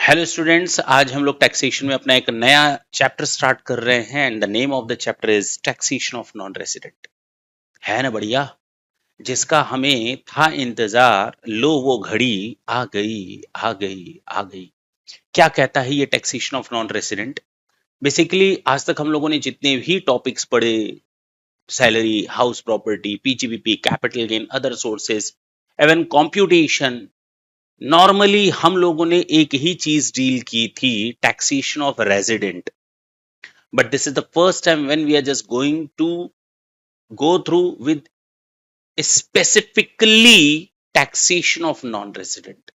Hello students, आज हम लोग टैक्सेशन में अपना एक नया चैप्टर स्टार्ट कर रहे हैं and the name of the chapter is taxation of non resident. है ना बढ़िया? जिसका हमें था इंतजार, लो वो घड़ी आ गई आ गई आ गई। क्या कहता है ये taxation of non resident? Basically आज तक हम लोगों ने जितने भी टॉपिक्स पढ़े, salary, house property, PGBP, capital gain, other sources, even computation, normally हम लोगों ने एक ही चीज डील की थी, taxation of resident. But this is the first time when we are just going to go through with specifically taxation of non resident.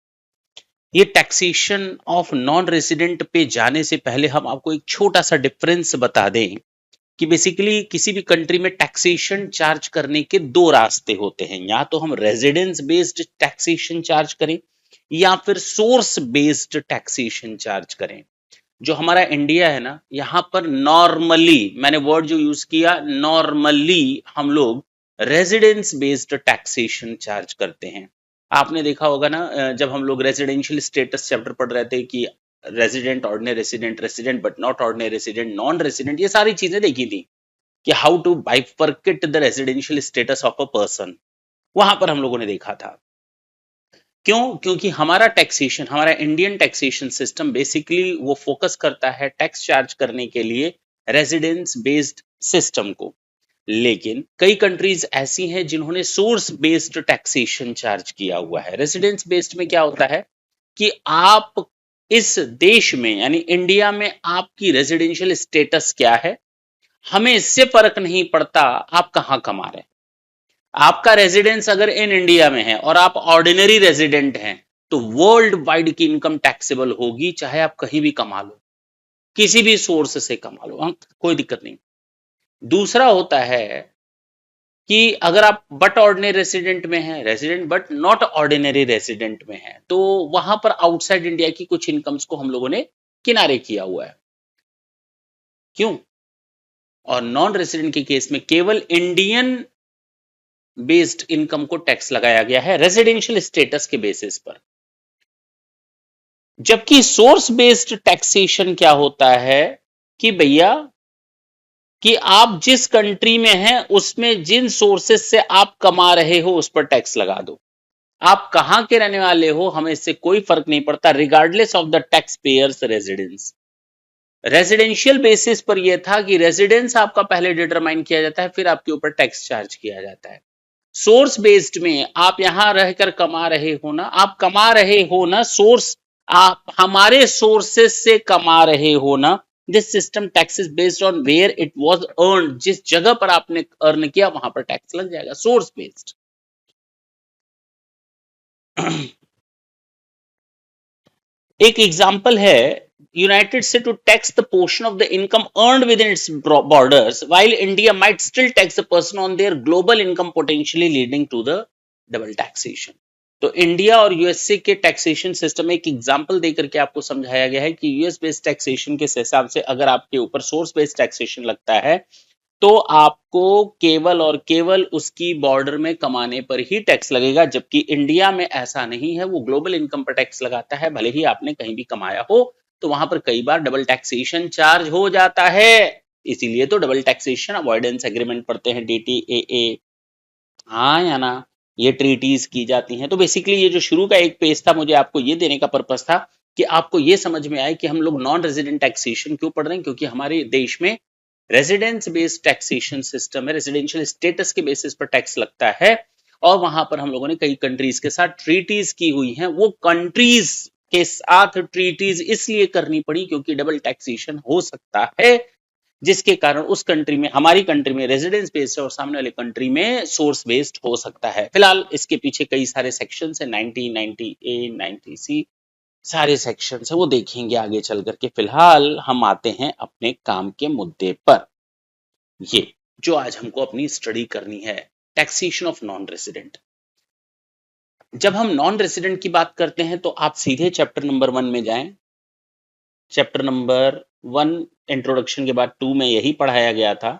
ये taxation of non resident पे जाने से पहले हम आपको एक छोटा सा डिफरेंस बता दें कि बेसिकली किसी भी कंट्री में टैक्सेशन चार्ज करने के दो रास्ते होते हैं। या तो हम रेजिडेंस बेस्ड टैक्सेशन चार्ज करें या फिर सोर्स बेस्ड टैक्सेशन चार्ज करें। जो हमारा इंडिया है ना, यहाँ पर नॉर्मली, मैंने वर्ड जो यूज किया, नॉर्मली हम लोग रेजिडेंस बेस्ड टैक्सेशन चार्ज करते हैं। आपने देखा होगा ना, जब हम लोग रेजिडेंशियल स्टेटस चैप्टर पढ़ रहे थे कि resident, ordinary resident, resident but not ordinary resident, non resident, ये सारी चीजें देखी थी कि how to bifurcate the residential status of a person. वहां पर हम लोगों ने देखा था। क्यों? क्योंकि हमारा टैक्सेशन, हमारा इंडियन टैक्सेशन सिस्टम बेसिकली वो फोकस करता है टैक्स चार्ज करने के लिए रेजिडेंस बेस्ड सिस्टम को। लेकिन कई कंट्रीज ऐसी हैं जिन्होंने सोर्स बेस्ड टैक्सेशन चार्ज किया हुआ है। रेजिडेंस बेस्ड में क्या होता है कि आप इस देश में यानी इंडिया में आपकी रेजिडेंशियल स्टेटस क्या है, हमें इससे फर्क नहीं पड़ता आप कहां कमा रहे हैं। आपका रेजिडेंस अगर इन इंडिया में है और आप ऑर्डिनरी रेजिडेंट हैं तो वर्ल्ड वाइड की इनकम टैक्सेबल होगी, चाहे आप कहीं भी कमा लो, किसी भी सोर्स से कमा लो, कोई दिक्कत नहीं। दूसरा होता है कि अगर आप बट ऑर्डिनरी रेसिडेंट में हैं, resident but not ordinary resident में हैं, तो वहां पर आउटसाइड इंडिया की कुछ इनकम्स को हम लोगों ने किनारे किया हुआ है। क्यों? और नॉन रेसिडेंट के केस में केवल इंडियन बेस्ड इनकम को टैक्स लगाया गया है रेजिडेंशियल स्टेटस के बेसिस पर। जबकि सोर्स बेस्ड टैक्सेशन क्या होता है कि भैया कि आप जिस कंट्री में हैं उसमें जिन सोर्सेस से आप कमा रहे हो उस पर टैक्स लगा दो। आप कहां के रहने वाले हो हमें इससे कोई फर्क नहीं पड़ता, regardless of the tax payers residence. Residential basis पर यह था कि रेजिडेंस आपका पहले डिटरमाइन किया जाता है, फिर आपके ऊपर टैक्स चार्ज किया जाता है। सोर्स बेस्ड में आप यहां रहकर कमा रहे हो ना, आप कमा रहे हो ना, सोर्स आप हमारे सोर्सेस से कमा रहे हो ना। This system taxes based on where it was earn, जिस जगह पर आपने अर्न किया वहां पर टैक्स लग जाएगा, सोर्स बेस्ड। एक एग्जांपल है, United State to tax the portion of the income earned within its borders while India might still tax the person on their global income, potentially leading to the double taxation. तो India और USA के taxation system में एक example देकर के आपको समझाया गया है कि यूएस बेस्ड टैक्सेशन के हिसाब से अगर आपके ऊपर सोर्स बेस्ड टैक्सेशन लगता है तो आपको केवल और केवल उसकी बॉर्डर में कमाने पर ही टैक्स लगेगा, जबकि इंडिया में ऐसा नहीं है, वो ग्लोबल इनकम पर टैक्स लगाता है। भले ही आपने कहीं भी कमाया हो तो वहां पर कई बार डबल टैक्सेशन चार्ज हो जाता है। इसीलिए तो डबल टैक्सेशन अवॉइडेंस एग्रीमेंट पढ़ते हैं, डीटीएए। हाँ या ना? ये ट्रीटीज की जाती हैं। तो बेसिकली ये जो शुरू का एक पेज था, मुझे आपको ये देने का पर्पस था कि आपको ये समझ में आए कि हम लोग नॉन रेजिडेंट टैक्सेशन क्यों पढ़ रहे हैं, क्योंकि हमारे देश में रेजिडेंस बेस्ड टैक्सेशन सिस्टम है, रेजिडेंशियल स्टेटस के बेसिस पर टैक्स लगता है। और वहां पर हम लोगों ने कई कंट्रीज के साथ ट्रीटीज की हुई हैं। वो कंट्रीज के साथ ट्रीटीज इसलिए करनी पड़ी क्योंकि डबल टैक्सेशन हो सकता है, जिसके कारण उस कंट्री में, हमारी कंट्री में रेजिडेंस बेस्ड है और सामने वाले कंट्री में सोर्स बेस्ड हो सकता है। फिलहाल इसके पीछे कई सारे सेक्शंस हैं, 90, 90A, 90C, सारे सेक्शंस है, वो देखेंगे आगे चल करके। फिलहाल हम आते हैं अपने काम के मुद्दे पर। ये जो आज हमको अपनी स्टडी करनी है, टैक्सेशन ऑफ नॉन रेसिडेंट। जब हम नॉन रेसिडेंट की बात करते हैं तो आप सीधे चैप्टर नंबर 1 में जाएं। चैप्टर नंबर 1 इंट्रोडक्शन के बाद 2 में यही पढ़ाया गया था,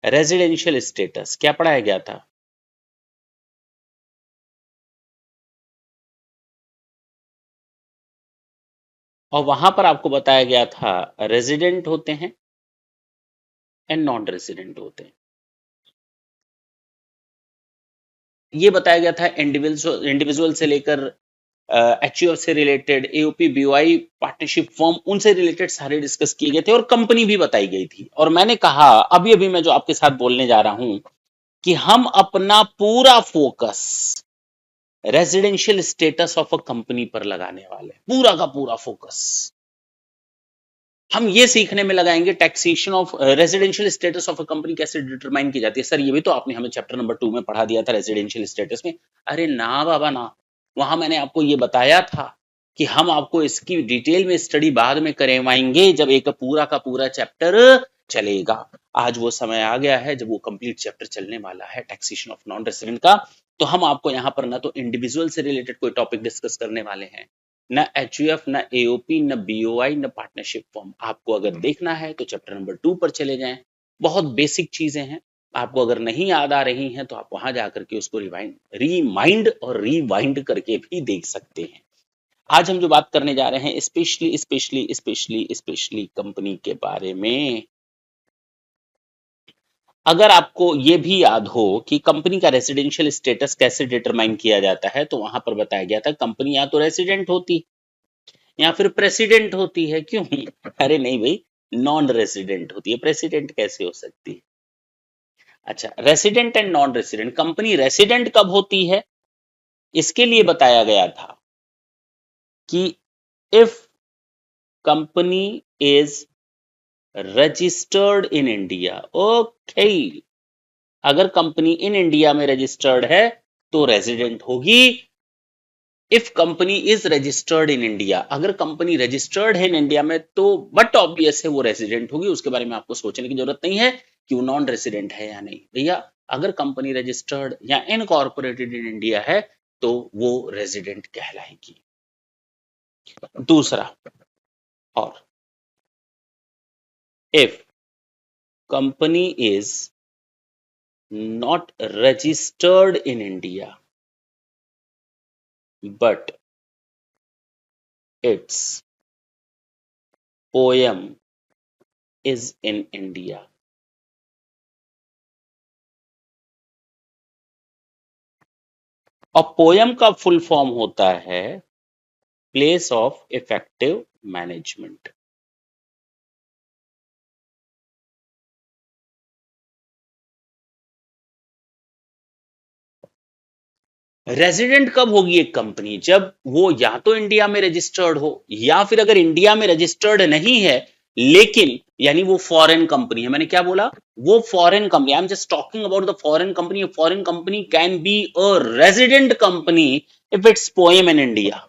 रेजिडेंशियल स्टेटस। क्या पढ़ाया गया था? और वहां पर आपको बताया गया था रेजिडेंट होते हैं एंड नॉन रेजिडेंट होते हैं। ये बताया गया था इंडिविजुअल इंडिविजुअल से लेकर एचयूएफ से related, AOP, BOI, partnership firm, उनसे रिलेटेड सारे डिस्कस किए गए थे और कंपनी भी बताई गई थी। और मैंने कहा अभी अभी मैं जो आपके साथ बोलने जा रहा हूं कि हम अपना पूरा focus residential status of a company पर लगाने वाले हैं, पूरा का पूरा फोकस हम ये सीखने में लगाएंगे taxation of residential status of a company कैसे डिटरमाइन की जाती है। सर ये भी तो आपने हमें चैप्टर नंबर 2 में पढ़ा दिया था रेजिडेंशियल स्टेटस में। अरे ना बाबा ना, वहां मैंने आपको ये बताया था कि हम आपको इसकी डिटेल में स्टडी बाद में करवाएंगे जब एक पूरा का पूरा चैप्टर चलेगा। आज वो समय आ गया है जब वो कंप्लीट चैप्टर चलने वाला है टैक्सेशन ऑफ नॉन रेसिडेंट का। तो हम आपको यहाँ पर ना तो इंडिविजुअल से रिलेटेड कोई टॉपिक डिस्कस करने वाले हैं, न एचयूएफ, न एओपी, न बीओआई, न पार्टनरशिप फॉर्म। आपको अगर देखना है तो चैप्टर नंबर 2 पर चले जाएं। बहुत बेसिक चीजें हैं, आपको अगर नहीं याद आ रही हैं तो आप वहां जाकर के उसको रिमाइंड और रिवाइंड करके भी देख सकते हैं। आज हम जो बात करने जा रहे हैं specially specially specially specially company के बारे में। अगर आपको ये भी याद हो कि कंपनी का रेसिडेंशियल स्टेटस कैसे डिटरमाइन किया जाता है, तो वहां पर बताया गया था कंपनी या तो रेसिडेंट होती या फिर प्रेसिडेंट होती है। क्यों? अरे नहीं भाई, नॉन रेसिडेंट होती है, प्रेसिडेंट कैसे हो सकती है? अच्छा, resident and non resident. Company resident कब होती है, इसके लिए बताया गया था कि if company is registered in India. Okay, अगर कंपनी इन इंडिया में रजिस्टर्ड है तो रेजिडेंट होगी। If company is registered in India, अगर कंपनी रजिस्टर्ड है इन इंडिया में तो बट ऑब्वियस है वो रेजिडेंट होगी, उसके बारे में आपको सोचने की जरूरत नहीं है कि वो नॉन रेजिडेंट है या नहीं। भैया अगर कंपनी रजिस्टर्ड या इनकॉर्पोरेटेड इन इंडिया है तो वो रेजिडेंट कहलाएगी। दूसरा, और if company is not registered in India but its poem is in India। और पोयम का फुल फॉर्म होता है place of effective management. Resident कब होगी एक कंपनी? जब वो या तो इंडिया में रजिस्टर्ड हो या फिर अगर इंडिया में रजिस्टर्ड नहीं है लेकिन यानी वो फॉरेन कंपनी है। मैंने क्या बोला? वो foreign company. I am just talking about the foreign company. Foreign company can be a resident company if it's poem in India,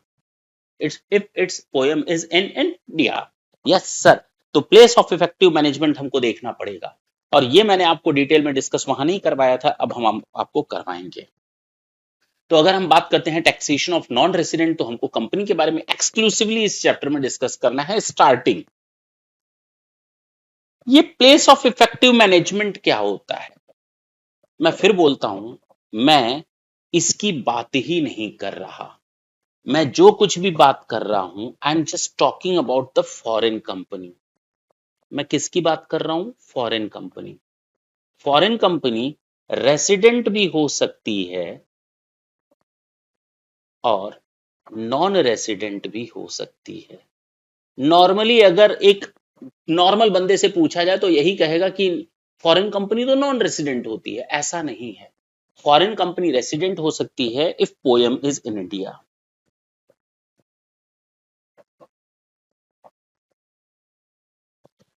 it's if it's poem is in India. Yes sir. तो place of effective management हमको देखना पड़ेगा और ये मैंने आपको detail में discuss वहां नहीं करवाया था, अब हम आपको करवाएंगे। तो अगर हम बात करते हैं टैक्सेशन ऑफ नॉन रेसिडेंट तो हमको कंपनी के बारे में एक्सक्लूसिवली इस चैप्टर में डिस्कस करना है। स्टार्टिंग, ये प्लेस ऑफ इफेक्टिव मैनेजमेंट क्या होता है? मैं फिर बोलता हूं, मैं इसकी बात ही नहीं कर रहा। मैं जो कुछ भी बात कर रहा हूं आई am just talking about the foreign company. मैं किसकी बात कर रहा हूं? Foreign company. Foreign company resident भी हो सकती है और नॉन रेसिडेंट भी हो सकती है। नॉर्मली अगर एक नॉर्मल बंदे से पूछा जाए तो यही कहेगा कि फॉरेन कंपनी तो नॉन रेसिडेंट होती है। ऐसा नहीं है, फॉरेन कंपनी रेसिडेंट हो सकती है if poem is in India.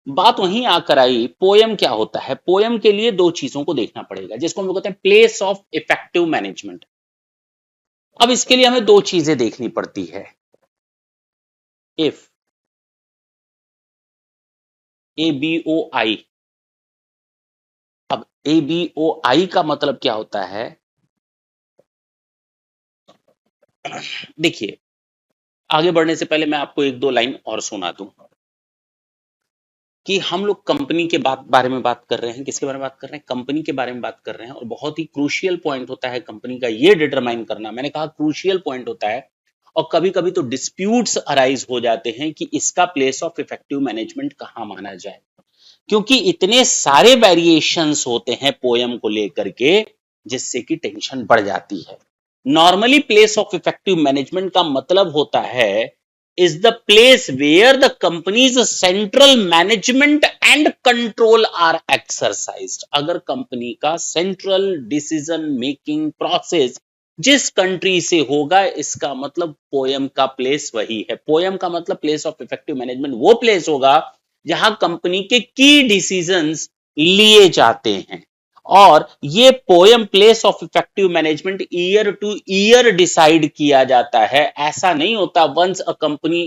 बात वहीं आकर आई, पोएम क्या होता है? पोएम के लिए दो चीजों को देखना पड़ेगा जिसको हम लोग कहते हैं प्लेस ऑफ इफेक्टिव मैनेजमेंट। अब इसके लिए हमें दो चीजें देखनी पड़ती है। इफ ABOI, अब ABOI का मतलब क्या होता है? देखिए, आगे बढ़ने से पहले मैं आपको एक दो लाइन और सुना दूं कि हम लोग कंपनी के बारे में बात कर रहे हैं। किसके बारे में बात कर रहे हैं? कंपनी के बारे में बात कर रहे हैं। और बहुत ही क्रूशियल पॉइंट होता है कंपनी का ये डिटरमाइन करना। मैंने कहा क्रूशियल पॉइंट होता है और कभी कभी तो डिस्प्यूट्स अराइज हो जाते हैं कि इसका प्लेस ऑफ इफेक्टिव मैनेजमेंट कहाँ माना जाए, क्योंकि इतने सारे वेरिएशंस होते हैं पोयम को लेकर के, जिससे कि टेंशन बढ़ जाती है। Normally place of effective management का मतलब होता है is the place where the company's central management and control are exercised. अगर कंपनी का सेंट्रल डिसीजन मेकिंग प्रोसेस जिस कंट्री से होगा, इसका मतलब पोयम का प्लेस वही है। पोयम का मतलब प्लेस ऑफ इफेक्टिव मैनेजमेंट वो प्लेस होगा जहां कंपनी के की डिसीजंस लिए जाते हैं। और ये POEM place of effective management year to year decide किया जाता है। ऐसा नहीं होता once a company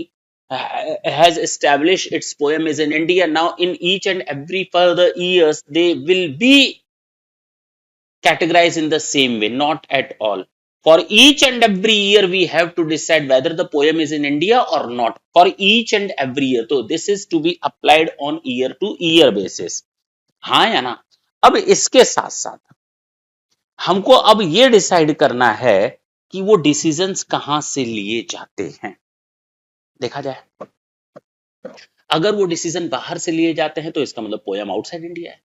has established its poem is in India, now in each and every further years they will be categorized in the same way, not at all. For each and every year we have to decide whether the poem is in India or not, for each and every year. So this is to be applied on year to year basis. हाँ या ना? अब इसके साथ साथ हमको अब ये डिसाइड करना है कि वो डिसीजंस कहां से लिए जाते हैं। देखा जाए, अगर वो डिसीजन बाहर से लिए जाते हैं तो इसका मतलब पोयम आउटसाइड इंडिया है।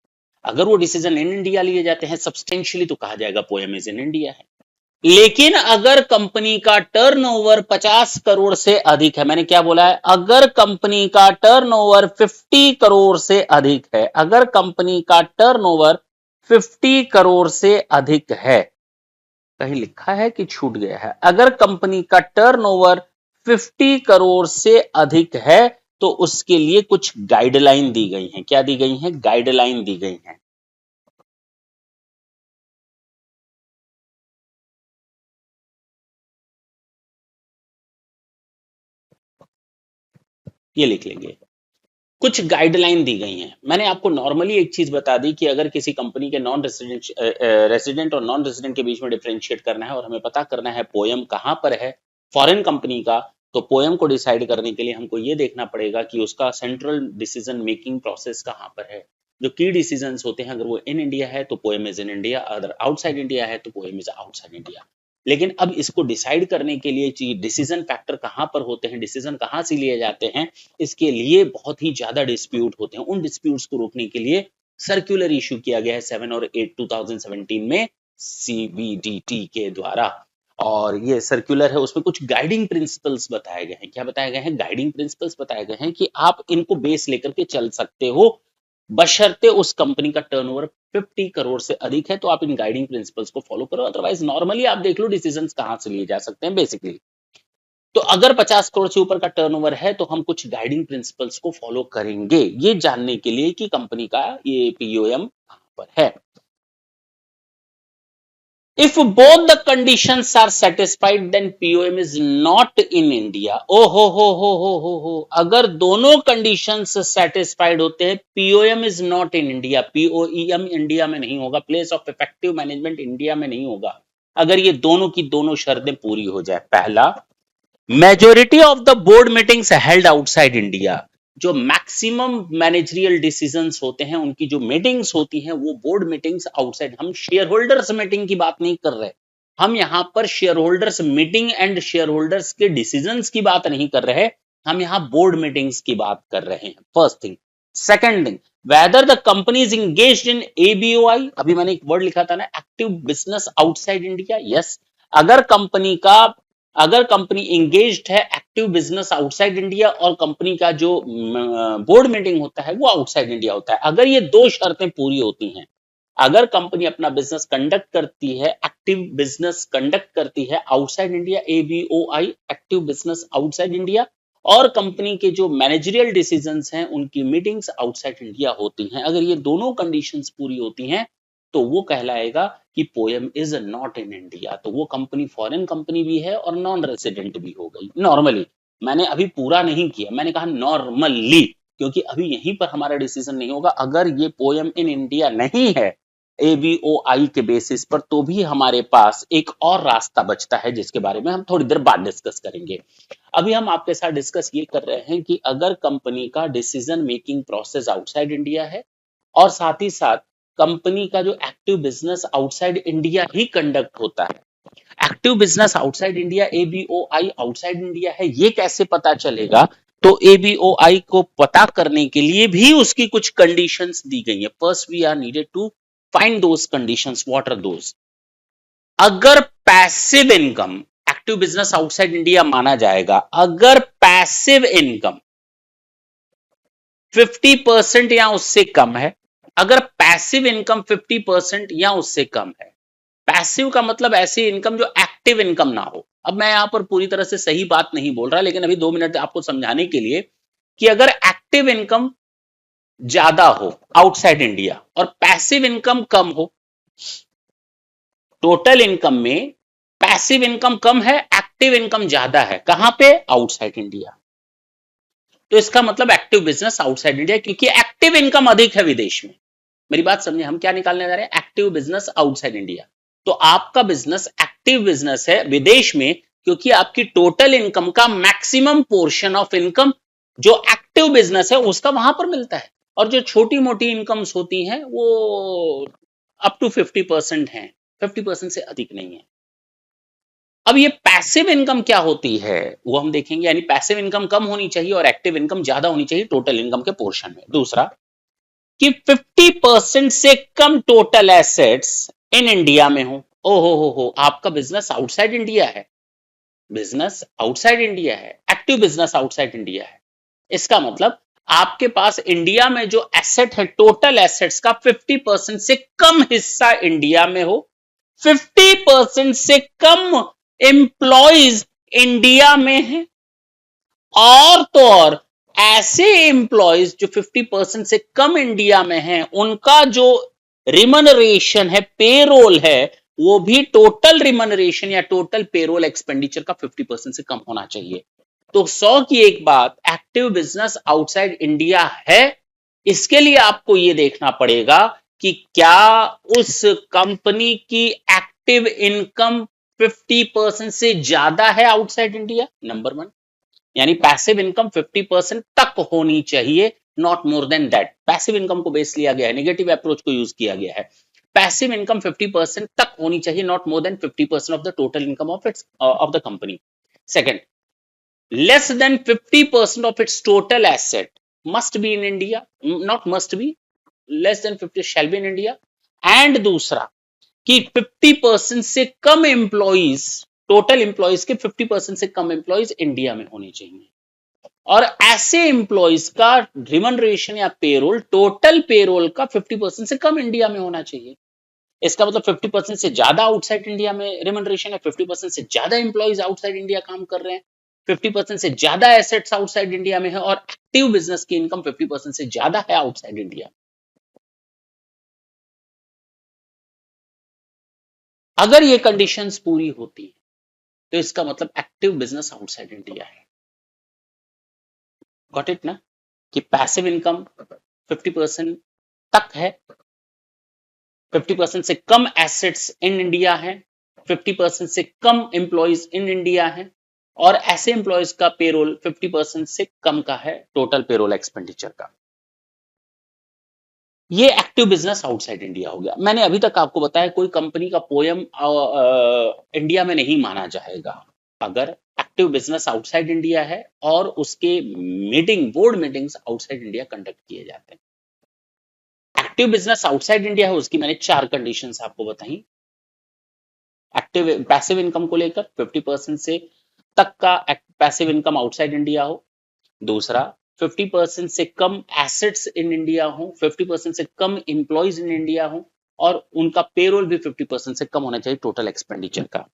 अगर वो डिसीजन इन इंडिया लिए जाते हैं सब्सटेंशियली, तो कहा जाएगा पोयम इज इन इंडिया है। लेकिन अगर कंपनी का टर्नओवर 50 करोड़ से अधिक है, मैंने क्या बोला है, अगर कंपनी का टर्नओवर 50 करोड़ से अधिक है, अगर कंपनी का टर्नओवर 50 करोड़ से अधिक है, कहीं लिखा है कि छूट गया है, अगर कंपनी का टर्नओवर 50 करोड़ से अधिक है तो उसके लिए कुछ गाइडलाइन दी गई हैं। क्या दी गई हैं? गाइडलाइन दी गई हैं। ये लिख लेंगे, कुछ गाइडलाइन दी गई हैं। मैंने आपको नॉर्मली एक चीज बता दी कि अगर किसी कंपनी के नॉन रेसिडेंट और नॉन रेसिडेंट के बीच में डिफरेंशिएट करना है और हमें पता करना है पोयम कहां पर है फॉरेन कंपनी का, तो पोयम को डिसाइड करने के लिए हमको ये देखना पड़ेगा कि उसका सेंट्रल डिसीजन मेकिंग प्रोसेस कहां पर है। जो की डिसीजंस होते हैं, अगर वो इन इंडिया है तो पोयम इज इन इंडिया, अगर आउटसाइड इंडिया है तो पोयम इज आउटसाइड इंडिया। लेकिन अब इसको डिसाइड करने के लिए डिसीजन फैक्टर कहां पर होते हैं, डिसीजन कहां से लिए जाते हैं, इसके लिए बहुत ही ज्यादा डिस्प्यूट होते हैं। उन डिस्प्यूट्स को रोकने के लिए सर्कुलर इशू किया गया है 7 और 8 2017 में सीबीडीटी के द्वारा। और ये सर्कुलर है, उसमें कुछ गाइडिंग प्रिंसिपल्स बताए गए हैं। क्या बताए गए हैं? गाइडिंग प्रिंसिपल्स बताए गए हैं कि आप इनको बेस लेकर के चल सकते हो, बशर्ते उस कंपनी का टर्नओवर 50 करोड़ से अधिक है तो आप इन गाइडिंग प्रिंसिपल्स को फॉलो करो। अदरवाइज नॉर्मली आप देख लो डिसीजंस कहां से लिए जा सकते हैं बेसिकली। तो अगर 50 करोड़ से ऊपर का टर्नओवर है तो हम कुछ गाइडिंग प्रिंसिपल्स को फॉलो करेंगे, ये जानने के लिए कि कंपनी का ये पीओएम कहां पर है। If both the conditions are satisfied, then POM is not in India. ओ हो, अगर दोनों कंडीशंस सेटिस्फाइड होते हैं, POM is not in India, POEM India में नहीं होगा, place of effective management India में नहीं होगा। अगर ये दोनों की दोनों शर्तें पूरी हो जाए। पहला, majority of the board meetings held outside India. जो मैक्सिमम मैनेजरियल डिसीजंस होते हैं, उनकी जो मीटिंग्स होती हैं वो बोर्ड मीटिंग्स आउटसाइड। हम शेयर होल्डर्स मीटिंग की बात नहीं कर रहे, हम यहां पर share holders meeting and share holders के डिसीजंस की बात नहीं कर रहे, हम यहां बोर्ड मीटिंग्स की बात कर रहे हैं। First thing. Second thing, whether the company is engaged in ABOI, अभी मैंने एक वर्ड लिखा था ना, active business outside India. Yes, अगर कंपनी इंगेज्ड है एक्टिव बिजनेस आउटसाइड इंडिया और कंपनी का जो बोर्ड मीटिंग होता है वो आउटसाइड इंडिया होता है, अगर ये दो शर्तें पूरी होती हैं, अगर कंपनी अपना बिजनेस कंडक्ट करती है, एक्टिव बिजनेस कंडक्ट करती है outside India, ABOI, active business outside India, और कंपनी के जो मैनेजरियल डिसीजंस हैं उनकी मीटिंग्स आउटसाइड इंडिया होती हैं, अगर ये दोनों कंडीशंस पूरी होती हैं तो वो कहलाएगा कि poem is not in India. तो वो कंपनी फॉरेन कंपनी भी है और नॉन रेसिडेंट भी हो गई। नॉर्मली, मैंने अभी पूरा नहीं किया, मैंने कहा नॉर्मली, क्योंकि अभी यहीं पर हमारा डिसीजन नहीं होगा। अगर ये पोयम इन इंडिया नहीं है एबीओआई के बेसिस पर, तो भी हमारे पास एक और रास्ता बचता है जिसके बारे में हम थोड़ी देर बाद डिस्कस करेंगे। अभी हम आपके साथ डिस्कस ये कर रहे हैं कि अगर कंपनी का decision making process outside India है और साथ ही साथ कंपनी का जो एक्टिव बिजनेस आउटसाइड इंडिया ही कंडक्ट होता है, active business outside India ABOI outside India है, ये कैसे पता चलेगा? तो एबीओआई को पता करने के लिए भी उसकी कुछ कंडीशंस दी गई है। First we are needed to find those conditions. What are those? अगर passive income active business outside India माना जाएगा, अगर पैसिव इनकम 50% या उससे कम है, अगर पैसिव इनकम 50% या उससे कम है, पैसिव का मतलब ऐसी इनकम जो एक्टिव इनकम ना हो। अब मैं यहां पर पूरी तरह से सही बात नहीं बोल रहा, लेकिन अभी 2 मिनट आपको समझाने के लिए कि अगर एक्टिव इनकम ज्यादा हो आउटसाइड इंडिया और पैसिव इनकम कम हो, टोटल इनकम में पैसिव इनकम कम है, एक्टिव इनकम ज्यादा है, कहां पे? Outside India. तो इसका मतलब एक्टिव बिजनेस आउटसाइड इंडिया, क्योंकि एक्टिव इनकम अधिक है विदेश में। मेरी बात समझे, हम क्या निकालने जा रहे हैं? Active business outside India. तो आपका बिजनेस एक्टिव बिजनेस है विदेश में, क्योंकि आपकी टोटल इनकम का मैक्सिमम पोर्शन ऑफ इनकम जो एक्टिव बिजनेस है उसका वहां पर मिलता है, और जो छोटी मोटी इनकम्स होती हैं वो अप टू 50% है, 50% से अधिक नहीं है। अब ये पैसिव इनकम क्या होती है वो हम देखेंगे, यानी पैसिव इनकम कम होनी चाहिए और एक्टिव इनकम ज्यादा होनी चाहिए टोटल इनकम के पोर्शन में। दूसरा कि 50% से कम टोटल एसेट्स इन इंडिया में हो। हो, आपका बिजनेस आउटसाइड इंडिया है, बिजनेस आउटसाइड इंडिया है, एक्टिव बिजनेस आउटसाइड इंडिया है। इसका मतलब आपके पास इंडिया में जो एसेट है, टोटल एसेट्स का 50% से कम हिस्सा इंडिया में हो, 50% से कम एम्प्लॉइज इंडिया में है, और तो और ऐसे एम्प्लॉइज जो 50% से कम इंडिया में हैं, उनका जो रिमनरेशन है, पेरोल है, वो भी टोटल रिमनरेशन या टोटल पेरोल एक्सपेंडिचर का 50% से कम होना चाहिए। तो 100 की एक बात, एक्टिव बिजनेस आउटसाइड इंडिया है, इसके लिए आपको यह देखना पड़ेगा कि क्या उस कंपनी की एक्टिव इनकम 50% से ज्यादा है आउटसाइड इंडिया, नंबर 1। यानी पैसिव इनकम 50% तक होनी चाहिए, not more than that. Passive income को बेस लिया गया है, नेगेटिव अप्रोच को यूज किया गया है। पैसिव इनकम 50% तक होनी चाहिए, not more than 50% of the total income of the company. Second, less than 50% of its total asset must be in India, not must be, less than 50 shall be in India। and दूसरा कि 50% से कम employees, total employees के 50% से कम employees India में होने चाहिए, और ऐसे एम्प्लॉइज का रिमनरेशन या पेरोल, टोटल पेरोल का 50% से कम इंडिया में होना चाहिए। इसका मतलब 50% से ज्यादा आउटसाइड इंडिया में रिमनरेशन है, 50% से ज्यादा एम्प्लॉइज आउटसाइड इंडिया काम कर रहे हैं, 50% से ज्यादा एसेट्स आउटसाइड इंडिया में है, और एक्टिव बिजनेस की इनकम 50% से ज्यादा है आउटसाइड इंडिया। अगर ये कंडीशंस पूरी होती है तो इसका मतलब एक्टिव बिजनेस आउटसाइड इंडिया है। गॉट इट ना? कि पैसिव इनकम 50% तक है, 50% से कम एसेट्स इन इंडिया है, 50% से कम एम्प्लॉइज इन इंडिया है, और ऐसे एम्प्लॉइज का पेरोल 50% से कम का है टोटल पेरोल एक्सपेंडिचर का। ये एक्टिव बिजनेस आउटसाइड इंडिया हो गया। मैंने अभी तक आपको बताया कोई कंपनी का पोयम इंडिया में नहीं माना जाएगा अगर एक्टिव बिजनेस आउटसाइड इंडिया है और उसके meeting, board meetings outside India conduct किए जाते हैं। एक्टिव बिजनेस आउटसाइड इंडिया है, उसकी मैंने 4 कंडीशंस आपको बताई। एक्टिव पैसिव इनकम को लेकर 50% से तक का पैसिव इनकम आउटसाइड इंडिया हो। दूसरा, 50% से कम एसेट्स इन इंडिया हो, 50% से कम एम्प्लॉइज इन इंडिया हो, और उनका पेरोल भी 50% से कम होना चाहिए टोटल एक्सपेंडिचर का।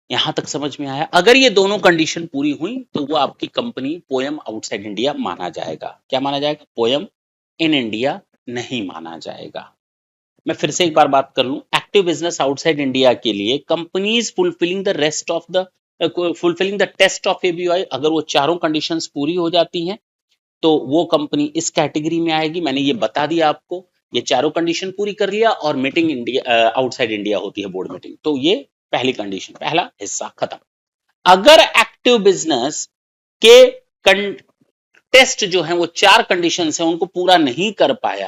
यहां तक समझ में आया? अगर ये दोनों कंडीशन पूरी हुई तो वो आपकी कंपनी पोयम आउटसाइड इंडिया माना जाएगा। क्या माना जाएगा? पोयम इन इंडिया नहीं माना जाएगा। मैं फिर से एक बार बात कर लूं, एक्टिव बिजनेस आउटसाइड इंडिया के लिए companies fulfilling the rest of the fulfilling the test of ABI, अगर वो चारों कंडीशंस पूरी हो जाती हैं तो वो कंपनी इस कैटेगरी में आएगी। मैंने ये बता दिया आपको, ये चारों कंडीशन पूरी कर लिया और मीटिंग इंडिया आउटसाइड इंडिया होती है, बोर्ड मीटिंग। तो ये पहली कंडीशन, पहला हिस्सा खत्म। अगर एक्टिव बिजनेस के टेस्ट जो है वो 4 कंडीशन है उनको पूरा नहीं कर पाया,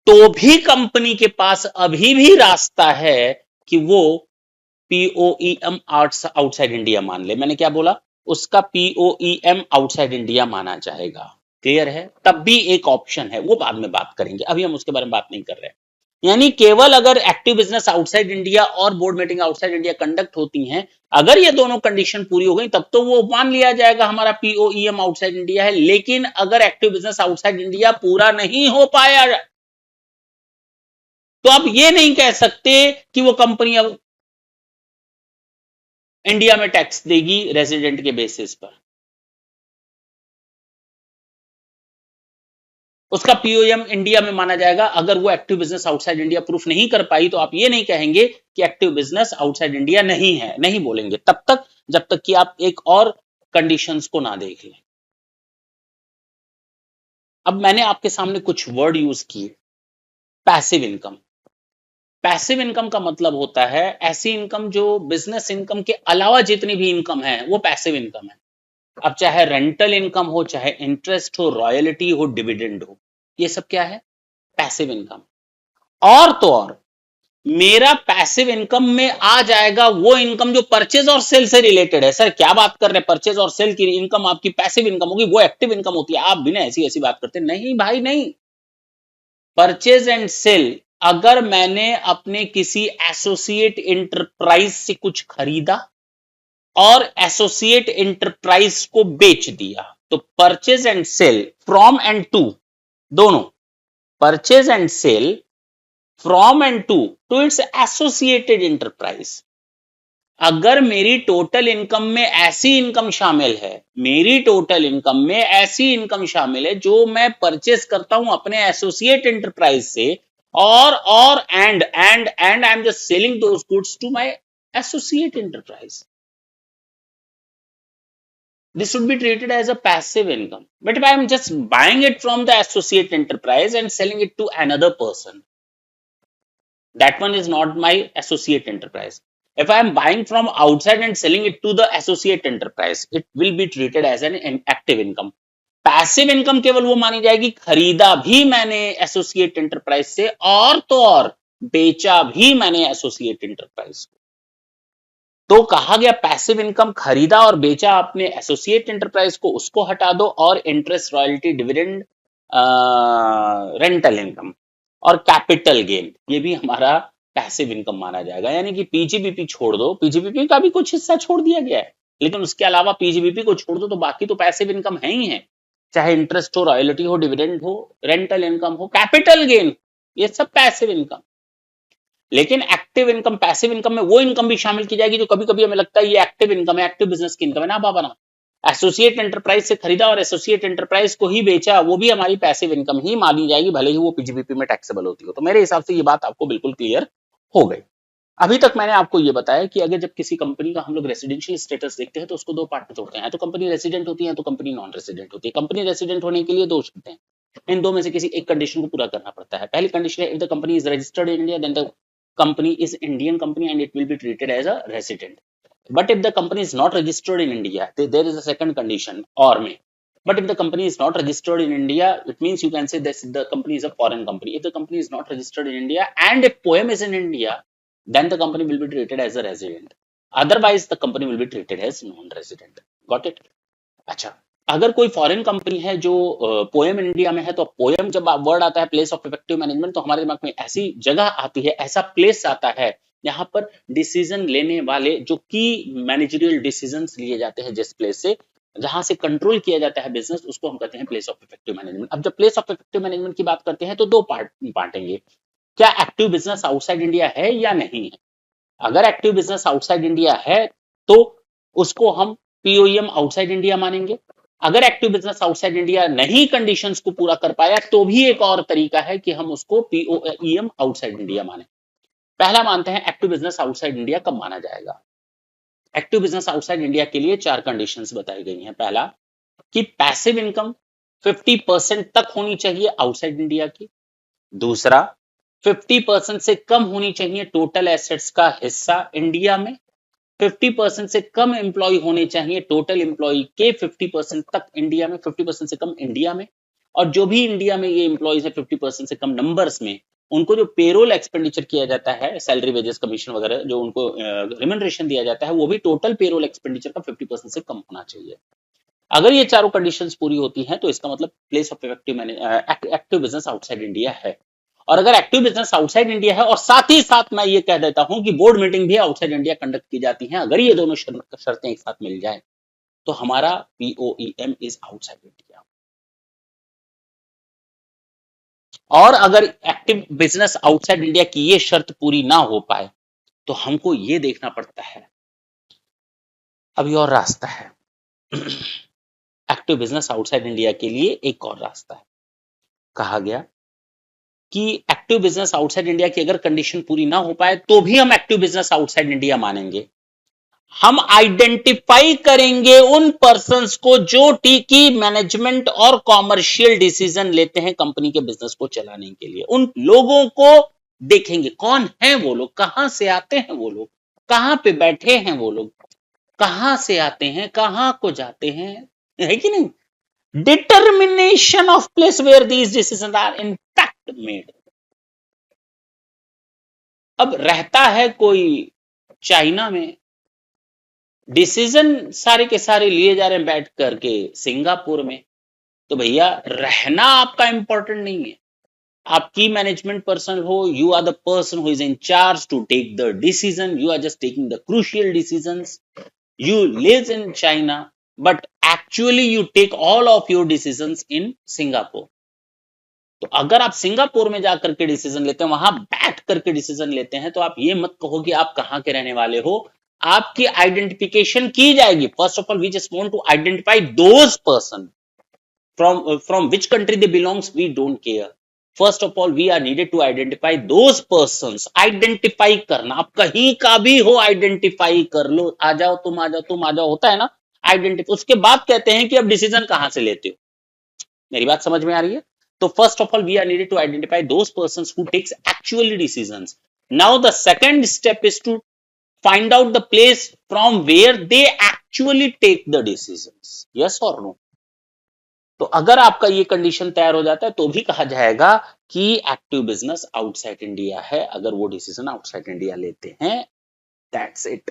तो भी कंपनी के पास अभी भी रास्ता है कि वो पीओईएम आउटसाइड इंडिया मान ले, मैंने क्या बोला, उसका पीओईएम आउटसाइड इंडिया माना जाएगा। क्लियर है? तब भी एक ऑप्शन है, वो बाद में बात करेंगे, अभी हम उसके बारे में बात नहीं कर रहे हैं। यानी केवल अगर एक्टिव बिजनेस आउटसाइड इंडिया और board meeting outside India conduct होती हैं, अगर ये दोनों कंडीशन पूरी हो गई तब तो वो मान लिया जाएगा हमारा पीओईएम आउटसाइड इंडिया है। लेकिन अगर एक्टिव बिजनेस आउटसाइड इंडिया पूरा नहीं हो पाया तो आप ये नहीं कह सकते कि वो कंपनी अब इंडिया में टैक्स देगी रेजिडेंट के बेसिस पर। उसका पीओएम इंडिया में माना जाएगा। अगर वो active business outside India proof नहीं कर पाई तो आप ये नहीं कहेंगे कि एक्टिव बिजनेस आउटसाइड इंडिया नहीं है, नहीं बोलेंगे तब तक जब तक कि आप एक और कंडीशंस को ना देख लें। अब मैंने आपके सामने कुछ वर्ड यूज किए। Passive income. पैसिव इनकम का मतलब होता है ऐसी इनकम जो बिजनेस इनकम के अलावा जितनी भी इनकम है वो पैसिव इनकम है। अब चाहे रेंटल इनकम हो, चाहे इंटरेस्ट हो, रॉयल्टी हो, डिविडेंड हो, ये सब क्या है? Passive income. और तो और मेरा पैसिव इनकम में आ जाएगा वो इनकम जो परचेज और सेल से रिलेटेड है। सर क्या बात कर रहे हैं, परचेज और सेल की इनकम आपकी पैसिव इनकम होगी, वो एक्टिव इनकम होती है। आप बिना ऐसी ऐसी बात करते नहीं भाई, नहीं। परचेज एंड सेल, अगर मैंने अपने किसी एसोसिएट इंटरप्राइज से कुछ खरीदा और एसोसिएट इंटरप्राइज को बेच दिया तो purchase and sale from and to, दोनों, purchase and sale from and to its associated enterprise. अगर मेरी टोटल इनकम में ऐसी इनकम शामिल है, मेरी टोटल इनकम में ऐसी इनकम शामिल है जो मैं परचेस करता हूं अपने एसोसिएट इंटरप्राइज से और and I am just selling those goods to my associate enterprise, this should be treated as a passive income. But if I am just buying it from the associate enterprise and selling it to another person, that one is not my associate enterprise. If I am buying from outside and selling it to the associate enterprise, it will be treated as an active income. Passive income केवल वो मानी जाएगी खरीदा भी मैंने associate enterprise से और तो और बेचा भी मैंने एसोसिएट एंटरप्राइज को। तो कहा गया पैसिव इनकम खरीदा और बेचा आपने एसोसिएट एंटरप्राइज को, उसको हटा दो, और interest, royalty, dividend, rental income और कैपिटल गेन, ये भी हमारा पैसिव इनकम माना जाएगा। यानी कि पीजीबीपी छोड़ दो, पीजीबीपी का भी कुछ हिस्सा छोड़ दिया गया है, लेकिन उसके अलावा पीजीबीपी को छोड़ दो तो बाकी तो पैसिव इनकम है ही है, चाहे इंटरेस्ट हो, रॉयल्टी हो, डिविडेंड हो, रेंटल इनकम हो, कैपिटल गेन, ये सब पैसिव इनकम। लेकिन एक्टिव इनकम, पैसिव इनकम में वो इनकम भी शामिल की जाएगी जो कभी कभी हमें लगता है ये एक्टिव इनकम है, एक्टिव बिजनेस की इनकम है ना बाबा ना। एसोसिएट एंटरप्राइज से खरीदा और एसोसिएट एंटरप्राइज को ही बेचा, वो भी हमारी पैसिव इनकम ही मानी जाएगी, भले ही वो पीजीबीपी में टैक्सेबल होती हो। तो मेरे हिसाब से ये बात आपको बिल्कुल क्लियर हो गई। अभी तक मैंने आपको ये बताया कि अगर जब किसी कंपनी का हम लोग रेसिडेंशियल स्टेटस देखते हैं तो उसको दो पार्ट में तोड़ते हैं, तो कंपनी रेसिडेंट होती है तो कंपनी नॉन रेसिडेंट होती है। कंपनी रेसिडेंट होने के लिए दो शर्तें हैं, इन दो में से किसी एक कंडीशन को पूरा करना पड़ता है। पहली कंडीशन है if the company is registered in India then the company is Indian company and it will be treated as a resident. But if the company is not registered in India, there is a second condition or may. But if the company is not registered in India, it means you can say that the company is a foreign company. If the company is not registered in India and if POEM is in India, then the company will be treated as a resident. Otherwise, the company will be treated as non-resident. Got it? अच्छा, अगर कोई foreign company है जो poem India में है तो poem जब word आता है प्लेस ऑफ इफेक्टिव मैनेजमेंट तो हमारे दिमाग में ऐसी जगह आती है, ऐसा प्लेस आता है यहाँ पर डिसीजन लेने वाले जो की मैनेजरियल डिसीजंस लिए जाते हैं जिस प्लेस से, जहां से कंट्रोल किया जाता है बिजनेस, उसको हम कहते हैं प्लेस ऑफ इफेक्टिव मैनेजमेंट। अब जब प्लेस ऑफ इफेक्टिव मैनेजमेंट की बात करते हैं तो दो पार्ट बांटेंगे, क्या एक्टिव बिजनेस आउटसाइड इंडिया है या नहीं है। अगर एक्टिव बिजनेस आउटसाइड इंडिया है तो उसको हम पीओईएम आउटसाइड इंडिया मानेंगे। अगर एक्टिव बिजनेस आउटसाइड इंडिया नहीं कंडीशंस को पूरा कर पाया तो भी एक और तरीका है कि हम उसको पीओईएम आउटसाइड इंडिया माने। पहला मानते हैं एक्टिव बिजनेस आउटसाइड इंडिया कब माना जाएगा। एक्टिव बिजनेस आउटसाइड इंडिया के लिए चार कंडीशंस बताई गई हैं। पहला कि पैसिव इनकम 50% तक होनी चाहिए आउटसाइड इंडिया की। दूसरा 50% से कम होनी चाहिए टोटल एसेट्स का हिस्सा इंडिया में। 50% से कम एम्प्लॉय होने चाहिए टोटल एम्प्लॉय के 50% तक इंडिया में, 50% से कम इंडिया में। और जो भी इंडिया में ये एम्प्लॉयज है 50% से कम नंबर्स में, उनको जो पेरोल एक्सपेंडिचर किया जाता है, सैलरी वेजेस कमीशन वगैरह जो उनको रिमनरेशन दिया जाता है, वो भी टोटल पेरोल एक्सपेंडिचर का 50% से कम होना चाहिए। अगर ये चारों कंडीशंस पूरी होती हैं तो इसका मतलब place of active business outside India है। और अगर एक्टिव बिजनेस आउटसाइड इंडिया है और साथ ही साथ मैं ये कह देता हूं कि बोर्ड मीटिंग भी आउटसाइड इंडिया कंडक्ट की जाती है, अगर ये दोनों शर्तें एक साथ मिल जाए तो हमारा POEM इज आउटसाइड इंडिया। और अगर एक्टिव बिजनेस आउटसाइड इंडिया की ये शर्त पूरी ना हो पाए तो हमको ये देखना पड़ता है, अभी और रास्ता है। एक्टिव बिजनेस आउटसाइड इंडिया के लिए एक और रास्ता है। कहा गया कि एक्टिव बिजनेस आउटसाइड इंडिया की अगर कंडीशन पूरी ना हो पाए तो भी हम एक्टिव बिजनेस आउटसाइड इंडिया मानेंगे। हम आइडेंटिफाई करेंगे उन पर्संस को जो टीकी मैनेजमेंट और कॉमर्शियल डिसीजन लेते हैं कंपनी के बिजनेस को चलाने के लिए। उन लोगों को देखेंगे, कौन है वो लोग, कहां से आते हैं वो लोग, कहां पे बैठे हैं वो लोग, कहां से आते हैं, कहां को जाते हैं, है कि नहीं? Determination of place where these decision are in fact made. अब रहता है कोई चाइना में, डिसीजन सारे के सारे लिए जा रहे हैं बैठ करके सिंगापुर में, तो भैया रहना आपका इंपॉर्टेंट नहीं है। आप की मैनेजमेंट पर्सन हो, you are the person who is in charge to take the decision, you are just taking the crucial decisions. You live in China but actually you take all of your decisions in Singapore. तो अगर आप Singapore में जाकर के decision लेते हैं, वहां बैठ करके डिसीजन लेते हैं, तो आप ये मत कहो कि आप कहां के रहने वाले हो। आपकी आइडेंटिफिकेशन की जाएगी। First of all we just want to identify those person from which country they belongs, we don't care. First of all we are needed to identify those persons। Identify करना, आप कहीं का भी हो आइडेंटिफाई कर लो, आ जाओ तुम, आ जाओ तुम, आ जाओ, होता है ना आइडेंटिफाई। उसके बाद कहते हैं कि अब डिसीजन कहां से लेते हो। मेरी बात समझ में आ रही है? तो first of all we are needed to identify those persons who takes actually decisions. Now the second step is to find out the place from where they actually take the decisions। yes or no? तो अगर आपका ये condition तैयार हो जाता है तो भी कहा जाएगा कि एक्टिव बिजनेस आउटसाइड इंडिया है, अगर वो डिसीजन आउटसाइड इंडिया लेते हैं। That's it.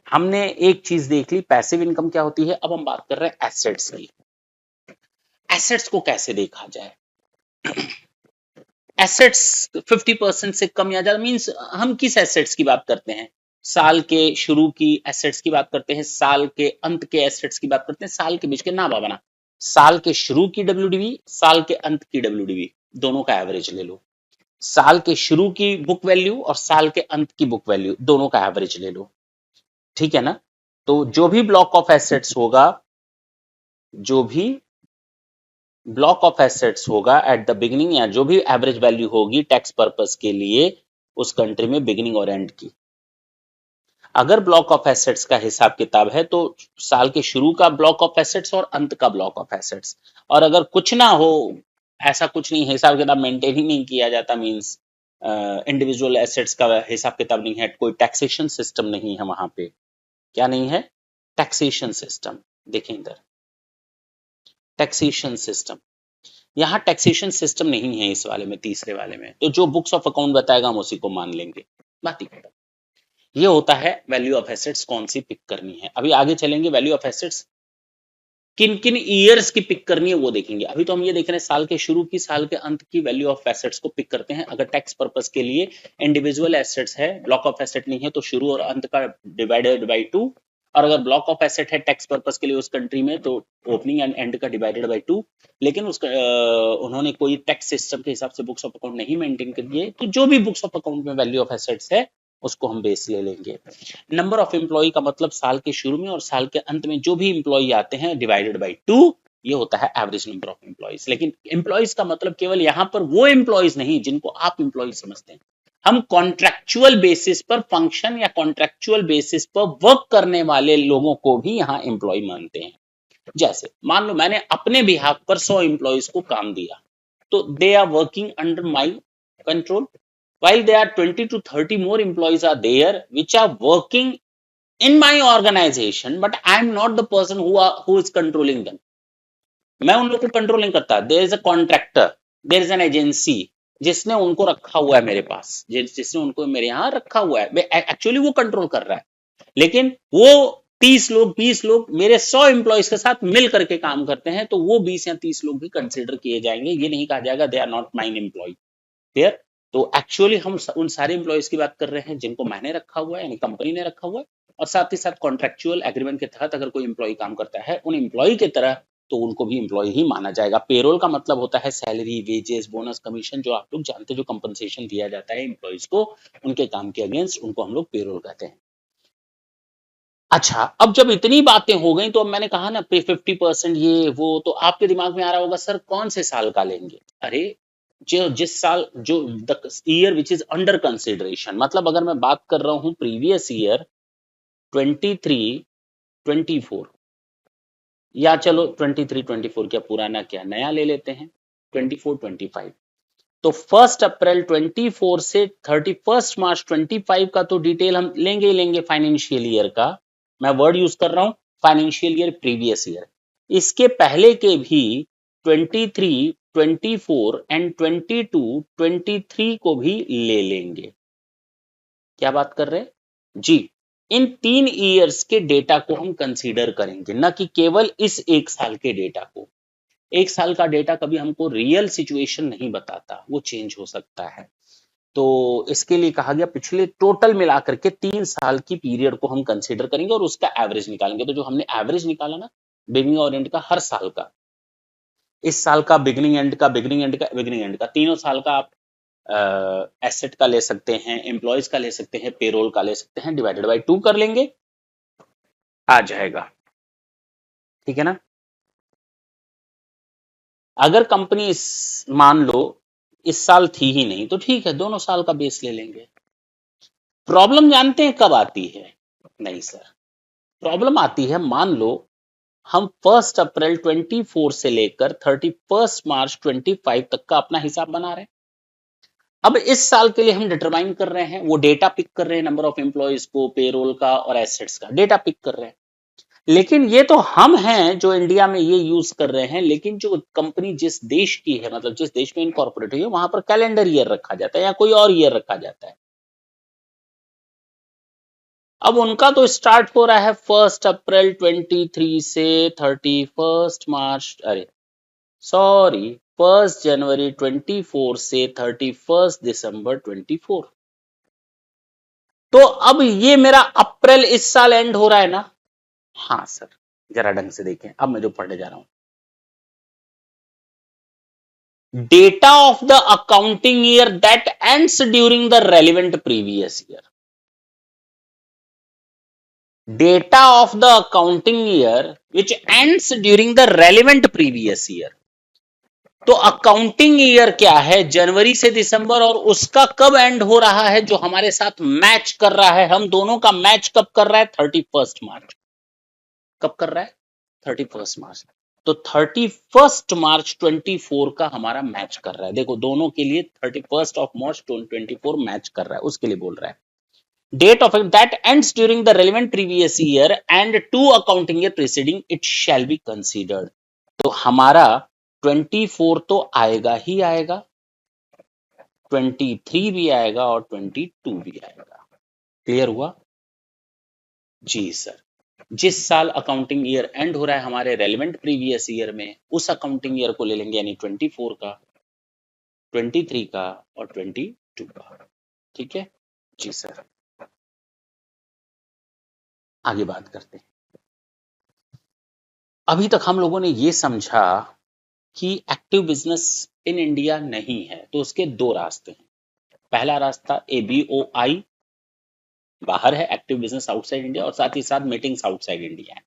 हमने एक चीज देख ली, पैसिव इनकम क्या होती है। अब हम बात कर रहे हैं एसेट्स की। एसेट्स को कैसे देखा जाए? एसेट्स 50% से कम या ज्यादा मींस हम किस एसेट्स की बात करते हैं? साल के शुरू की एसेट्स की बात करते हैं, साल के अंत के एसेट्स की बात करते हैं, साल के बीच के ना बाबा, साल के शुरू की WDV, साल के अंत की WDV, दोनों का एवरेज ले लो। साल के शुरू की बुक वैल्यू और साल के अंत की बुक वैल्यू, दोनों का एवरेज ले लो। ठीक है ना? तो जो भी ब्लॉक ऑफ एसेट्स होगा, जो भी ब्लॉक ऑफ एसेट्स होगा एट द बिगिनिंग, या जो भी एवरेज वैल्यू होगी टैक्स पर्पस के लिए उस कंट्री में बिगिनिंग और एंड की, अगर ब्लॉक ऑफ एसेट्स का हिसाब किताब है तो साल के शुरू का ब्लॉक ऑफ एसेट्स और अंत का ब्लॉक ऑफ एसेट्स। और अगर कुछ ना हो, ऐसा कुछ नहीं, हिसाब किताब मेंटेन ही नहीं किया जाता, मींस इंडिविजुअल एसेट्स का हिसाब किताब नहीं है, कोई टैक्सेशन सिस्टम नहीं है वहां पे। क्या नहीं है? Taxation system. देखें इधर, टैक्सेशन सिस्टम, यहाँ टैक्सेशन सिस्टम नहीं है इस वाले में, तीसरे वाले में। तो जो बुक्स ऑफ अकाउंट बताएगा हम उसी को मान लेंगे, बात ही खत्म। ये होता है वैल्यू ऑफ एसेट्स, कौन सी पिक करनी है। अभी आगे चलेंगे, वैल्यू ऑफ एसेट्स किन किन ईयर्स की पिक करनी है वो देखेंगे। अभी तो हम ये देख रहे हैं साल के शुरू की, साल के अंत की वैल्यू ऑफ एसेट्स को पिक करते हैं। अगर टैक्स पर्पस के लिए इंडिविजुअल एसेट्स है, ब्लॉक ऑफ एसेट नहीं है, तो शुरू और अंत का डिवाइडेड बाई 2। और अगर ब्लॉक ऑफ एसेट है टैक्स पर्पस के लिए उस कंट्री में, तो ओपनिंग एंड एंड का डिवाइडेड बाई 2। लेकिन उसका उन्होंने कोई टैक्स सिस्टम के हिसाब से बुक्स ऑफ अकाउंट नहीं मेंटेन कर दिए, तो जो भी बुक्स ऑफ अकाउंट में वैल्यू ऑफ एसेट्स है उसको हम बेस ले लेंगे। नंबर ऑफ एम्प्लॉय का मतलब साल के शुरू में और साल के अंत में जो भी एम्प्लॉय आते हैं डिवाइडेड बाई 2, ये होता है एवरेज नंबर ऑफ एम्प्लॉयज। लेकिन एम्प्लॉयज का मतलब केवल यहां पर वो एम्प्लॉयज नहीं जिनको आप एम्प्लॉय समझते हैं। हम कॉन्ट्रैक्चुअल बेसिस पर फंक्शन या कॉन्ट्रैक्चुअल बेसिस पर वर्क करने वाले लोगों को भी यहाँ एम्प्लॉय मानते हैं। जैसे मान लो मैंने अपने बिहाफ पर 100 एम्प्लॉयज को काम दिया, तो they are working under my control, while there are 20 to 30 more employees are there which are working in my organization, but I am not the person who is controlling them। मैं उन लोगों को control नहीं करता। there is a contractor, there is an agency, जिसने उनको रखा हुआ है मेरे पास, जिसने उनको मेरे यहाँ रखा हुआ है, एक्चुअली वो कंट्रोल कर रहा है, लेकिन वो 30 लोग 20 लोग मेरे 100 एम्प्लॉयज के साथ मिल करके काम करते हैं, तो वो 20 या 30 लोग भी कंसिडर किए जाएंगे। ये नहीं कहा जाएगा they are not mine employee. Clear? तो एक्चुअली हम उन सारे एम्प्लॉयज की बात कर रहे हैं जिनको मैंने रखा हुआ है, यानी कंपनी ने रखा हुआ है, और साथ ही साथ कॉन्ट्रेक्चुअल एग्रीमेंट के तहत अगर कोई एम्प्लॉय काम करता है उन एम्प्लॉय की तरह, तो उनको भी एम्प्लॉय ही माना जाएगा। पेरोल का मतलब होता है सैलरी, वेजेस, बोनस, कमीशन, जो आप लोग जानते हैं, जो कंपनसेशन दिया जाता है एम्प्लॉयज को उनके काम के अगेंस्ट, उनको हम लोग पेरोल कहते हैं। अच्छा, अब जब इतनी बातें हो गई तो अब मैंने कहा ना 50% ये वो, तो आपके दिमाग में आ रहा होगा सर कौन से साल का लेंगे? अरे जो जिस साल, जो the year which is under consideration, मतलब अगर मैं बात कर रहा हूं प्रीवियस ईयर 23 24, या चलो 23 24 क्या पुराना क्या नया ले लेते हैं, 24 25, तो 1 अप्रैल 24 से 31 मार्च 25 का तो डिटेल हम लेंगे ही लेंगे फाइनेंशियल ईयर का। मैं वर्ड यूज कर रहा हूं फाइनेंशियल ईयर प्रीवियस ईयर। इसके पहले के भी 23 24 एंड 22 23 को भी ले लेंगे। क्या बात कर रहे हैं जी? इन 3 ईयर्स के डेटा को हम कंसीडर करेंगे, न कि केवल इस एक साल के डेटा को। एक साल का डेटा कभी हमको रियल सिचुएशन नहीं बताता, वो चेंज हो सकता है। तो इसके लिए कहा गया पिछले टोटल मिलाकर के 3 साल की पीरियड को हम कंसीडर करेंगे और उसका एवरेज निकालेंगे। तो जो हमने एवरेज निकाला ना, बिगिनिंग और एंड का, हर साल का, इस साल का बिगिनिंग एंड का, बिगिनिंग एंड का, बिगिनिंग एंड का, तीनों साल का आप एसेट का ले सकते हैं, एम्प्लॉयज का ले सकते हैं, पेरोल का ले सकते हैं, डिवाइडेड बाई 2 कर लेंगे, आ जाएगा। ठीक है ना? अगर कंपनी इस, मान लो इस साल थी ही नहीं, तो ठीक है, दोनों साल का बेस ले लेंगे। प्रॉब्लम जानते हैं कब आती है? नहीं सर, प्रॉब्लम आती है, मान लो हम 1 अप्रैल 24 से लेकर 31 मार्च 25 तक का अपना हिसाब बना रहे हैं। अब इस साल के लिए हम डिटरमाइन कर रहे हैं, वो डेटा पिक कर रहे हैं, नंबर ऑफ एम्प्लॉयज को, पेरोल का और एसेट्स का डेटा पिक कर रहे हैं। लेकिन ये तो हम हैं जो इंडिया में ये यूज कर रहे हैं, लेकिन जो कंपनी जिस देश की है, मतलब जिस देश में इनकॉर्पोरेट हुई है, वहां पर कैलेंडर ईयर रखा जाता है या कोई और ईयर रखा जाता है। अब उनका तो स्टार्ट हो रहा है 1 अप्रैल 23 से 31 मार्च, अरे सॉरी, 1 जनवरी 24 से 31 दिसंबर 24। तो अब ये मेरा अप्रैल इस साल एंड हो रहा है ना? हाँ सर, जरा ढंग से देखें, अब मैं जो पढ़ने जा रहा हूं, data of the accounting year that ends during the relevant previous year. Data of the accounting year which ends during the relevant previous year. तो अकाउंटिंग ईयर क्या है? जनवरी से दिसंबर, और उसका कब एंड हो रहा है जो हमारे साथ मैच कर रहा है, हम दोनों का मैच कब कर रहा है? 31 मार्च। कब कर रहा है? 31 मार्च। तो 31 मार्च 24 का हमारा मैच कर रहा है। देखो दोनों के लिए 31 मार्च 24 मैच कर रहा है, उसके लिए बोल रहा है। Date of that ends during the relevant previous year and 2 accounting year preceding it shall be considered. तो हमारा 24 तो आएगा ही आएगा, 23 भी आएगा और 22 भी आएगा। क्लियर हुआ? जी सर। जिस साल अकाउंटिंग ईयर एंड हो रहा है हमारे रेलेवेंट प्रीवियस ईयर में, उस अकाउंटिंग ईयर को ले लेंगे, यानी 24 का, 23 का और 22 का। ठीक है जी सर, आगे बात करते हैं। अभी तक हम लोगों ने ये समझा कि एक्टिव बिजनेस इन इंडिया नहीं है, तो उसके दो रास्ते हैं। पहला रास्ता ABOI, बाहर है, एक्टिव बिजनेस आउटसाइड इंडिया, और साथ ही साथ मीटिंग्स आउटसाइड इंडिया है।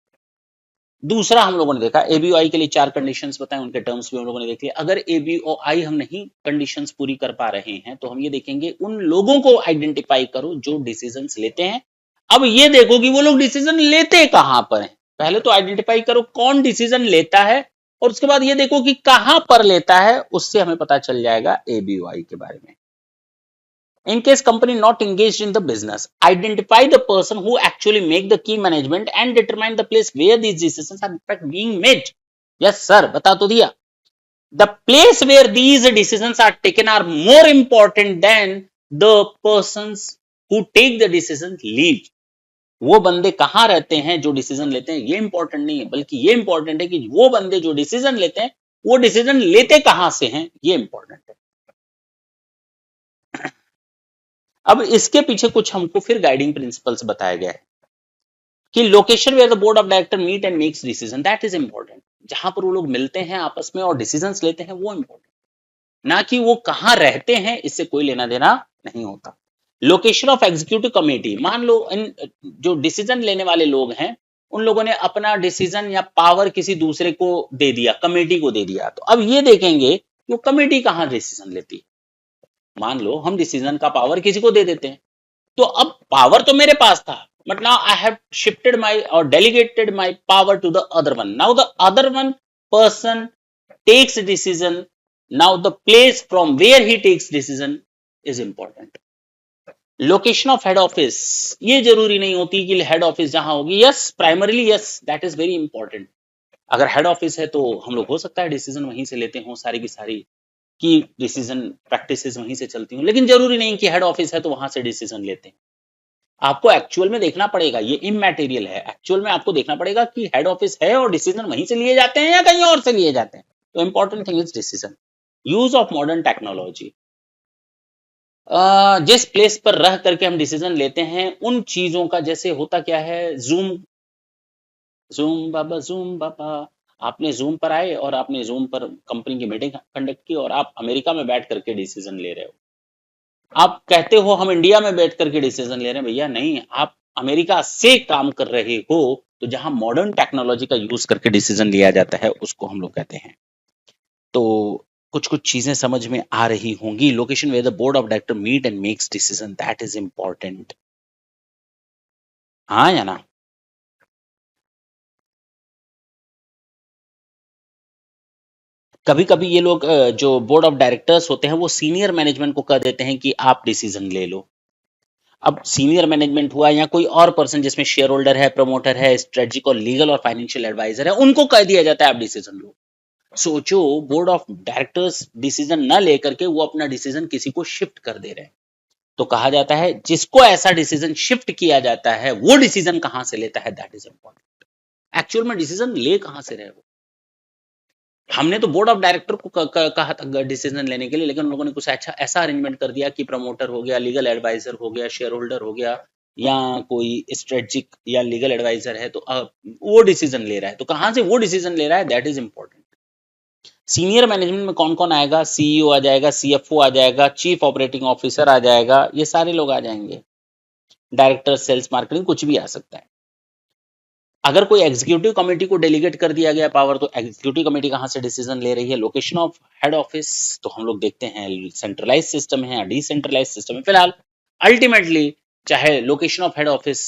दूसरा हम लोगों ने देखा, ABOI के लिए 4 कंडीशंस बताए, उनके टर्म्स भी हम लोगों ने देख लिया। अगर ABOI हम नहीं कंडीशंस पूरी कर पा रहे हैं, तो हम ये देखेंगे उन लोगों को आइडेंटिफाई करो जो डिसीजंस लेते हैं। अब ये देखो कि वो लोग डिसीजन लेते कहां पर हैं। पहले तो आइडेंटिफाई करो कौन डिसीजन लेता है, और उसके बाद ये देखो कि कहां पर लेता है, उससे हमें पता चल जाएगा ABOI के बारे में। In case company not engaged in the business, identify the person who actually make the key management and determine the place where these decisions are in fact being made. Yes sir, बता तो दिया। The place where these decisions are taken are more important than the persons who take the decision leave. वो बंदे कहाँ रहते हैं जो decision लेते हैं, ये इंपॉर्टेंट नहीं है, बल्कि ये इंपॉर्टेंट है कि वो बंदे जो डिसीजन लेते हैं वो डिसीजन लेते कहां से हैं, ये इंपॉर्टेंट है। अब इसके पीछे कुछ हमको फिर गाइडिंग प्रिंसिपल्स बताया गया है कि location where the board of director meet and makes decision, that is important. जहां पर वो लोग मिलते हैं आपस में और डिसीजंस लेते हैं, वो इंपॉर्टेंट, ना कि वो कहां रहते हैं, इससे कोई लेना देना नहीं होता। लोकेशन ऑफ एग्जीक्यूटिव कमेटी, मान लो इन जो डिसीजन लेने वाले लोग हैं उन लोगों ने अपना डिसीजन या पावर किसी दूसरे को दे दिया, कमेटी को दे दिया, तो अब ये देखेंगे कि वो कमेटी कहां डिसीजन लेती है। मान लो हम डिसीजन का पावर किसी को दे देते हैं, तो अब पावर तो मेरे पास था, but now I have shifted my or delegated my power to the other one. Now the other one person takes a decision. Now the place from where he takes decision is important. Location of head office, ये जरूरी नहीं होती कि head office जहां होगी, yes primarily yes that is very important. अगर head office है तो हम लोग हो सकता है डिसीजन वहीं से लेते हो, सारी की सारी की डिसीजन प्रैक्टिसेस वहीं से चलती हूँ, लेकिन जरूरी नहीं कि हेड ऑफिस है तो वहां से डिसीजन लेते हैं। आपको एक्चुअल में देखना पड़ेगा, ये इमैटेरियल है, एक्चुअल में आपको देखना पड़ेगा कि हेड ऑफिस है और डिसीजन वहीं से लिए जाते हैं या कहीं और से लिए जाते हैं। तो important thing is decision. Use of modern technology, जिस प्लेस पर रह करके हम डिसीजन लेते हैं उन चीजों का, जैसे होता क्या है, जूम जूम बाबा, आपने जूम पर आए और आपने जूम पर कंपनी की मीटिंग कंडक्ट की और आप अमेरिका में बैठ करके डिसीजन ले रहे हो। आप कहते हो हम इंडिया में बैठ करके डिसीजन ले रहे हैं, भैया नहीं, आप अमेरिका से काम कर रहे हो, तो जहां मॉडर्न टेक्नोलॉजी का यूज करके डिसीजन लिया जाता है उसको हम लोग कहते हैं। तो कुछ कुछ चीजें समझ में आ रही होंगी। Location where the board of director meet and makes decision, that is important, हाँ या ना। कभी कभी ये लोग जो बोर्ड ऑफ डायरेक्टर्स होते हैं वो सीनियर मैनेजमेंट को कह देते हैं कि आप डिसीजन ले लो। अब सीनियर मैनेजमेंट हुआ या कोई और पर्सन जिसमें शेयर होल्डर है, प्रमोटर है, स्ट्रेटेजिक और लीगल और फाइनेंशियल एडवाइजर है, उनको कह दिया जाता है आप डिसीजन लो। सोचो बोर्ड ऑफ डायरेक्टर्स डिसीजन न लेकर के वो अपना डिसीजन किसी को शिफ्ट कर दे रहे हैं, तो कहा जाता है जिसको ऐसा डिसीजन शिफ्ट किया जाता है वो डिसीजन कहां से लेता है, दैट इज इंपॉर्टेंट। एक्चुअल में डिसीजन ले कहां से रहे वो। हमने तो बोर्ड ऑफ डायरेक्टर को कहा था डिसीजन लेने के लिए, लेकिन उन लोगों ने कुछ अच्छा ऐसा अरेंजमेंट कर दिया कि प्रमोटर हो गया, लीगल एडवाइजर हो गया, शेयर होल्डर हो गया, या कोई स्ट्रेटेजिक या लीगल एडवाइजर है, तो वो डिसीजन ले रहा है, तो कहां से वो डिसीजन ले रहा है, that is important. Senior management में कौन कौन आएगा, सीईओ आ जाएगा, सीएफओ आ जाएगा, चीफ ऑपरेटिंग ऑफिसर आ जाएगा, ये सारे लोग आ जाएंगे, डायरेक्टर सेल्स मार्केटिंग, कुछ भी आ सकता है। अगर कोई एग्जीक्यूटिव कमेटी को डेलीगेट कर दिया गया पावर, तो एग्जीक्यूटिव कमेटी कहां से डिसीजन ले रही है। लोकेशन ऑफ हेड ऑफिस, तो हम लोग देखते हैं सेंट्रलाइज सिस्टम है या डिसेंट्रलाइज सिस्टम है। फिलहाल अल्टीमेटली चाहे location of head office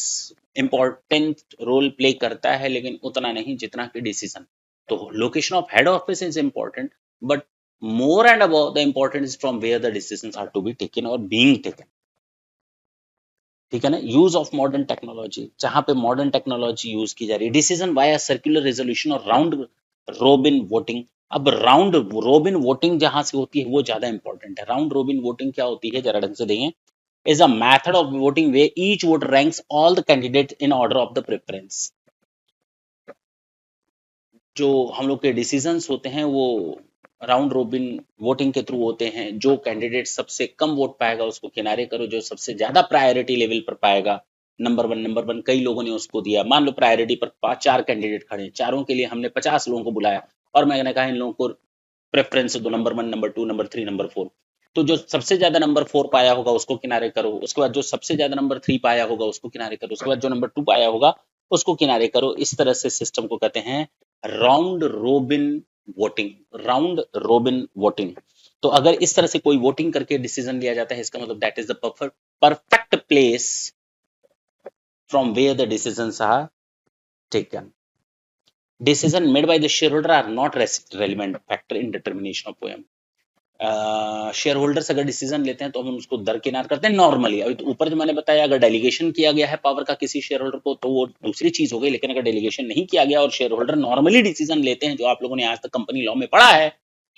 important role play करता है, लेकिन उतना नहीं जितना कि डिसीजन। तो location of head office is important, but more and above the importance from where the decisions are to be taken और बीइंग टेकन, ठीक है ना। यूज ऑफ मॉडर्न टेक्नोलॉजी, जहां पे मॉडर्न टेक्नोलॉजी यूज की जा रही है। डिसीजन वाया सर्कुलर रेजोल्यूशन और राउंड रोबिन वोटिंग। अब राउंड रोबिन वोटिंग जहां से होती है वो ज्यादा इंपॉर्टेंट है। राउंड रोबिन वोटिंग क्या होती है, जरा ढंग से देखें। Is a method of voting way each vote ranks all the candidate in order of the preference. जो हम लोग के डिसीजंस होते हैं वो राउंड रोबिन वोटिंग के थ्रू होते हैं। जो कैंडिडेट सबसे कम वोट पाएगा उसको किनारे करो, जो सबसे ज्यादा प्रायोरिटी लेवल पर पाएगा, नंबर वन कई लोगों ने उसको दिया। मान लो प्रायोरिटी पर 4 कैंडिडेट खड़े, चारों के लिए हमने 50 लोगों को बुलाया और मैंने कहा इन लोगों को प्रेफरेंस दो, नंबर 1, नंबर 2, नंबर 3, नंबर 4। तो जो सबसे ज्यादा नंबर 4 पाया होगा उसको किनारे करो, उसके बाद जो सबसे ज्यादा नंबर 3 पाया होगा उसको किनारे करो, उसके बाद जो नंबर 2 पाया होगा उसको किनारे करो। इस तरह से सिस्टम को कहते हैं round robin voting. Round robin voting. तो अगर इस तरह से कोई वोटिंग करके डिसीजन लिया जाता है, इसका मतलब that is the perfect place from where the decisions are taken. Decision made by the shareholder are not relevant factor in determination of OM. Share holders अगर डिसीजन लेते हैं तो हम उसको दरकिनार करते हैं नॉर्मली। अभी तो ऊपर जो मैंने बताया, अगर डेलीगेशन किया गया है पावर का किसी शेयर होल्डर को तो वो दूसरी चीज हो गई, लेकिन अगर डेलीगेशन नहीं किया गया और शेयर होल्डर नॉर्मली डिसीजन लेते हैं, जो आप लोगों ने आज तक कंपनी लॉ में पढ़ा है,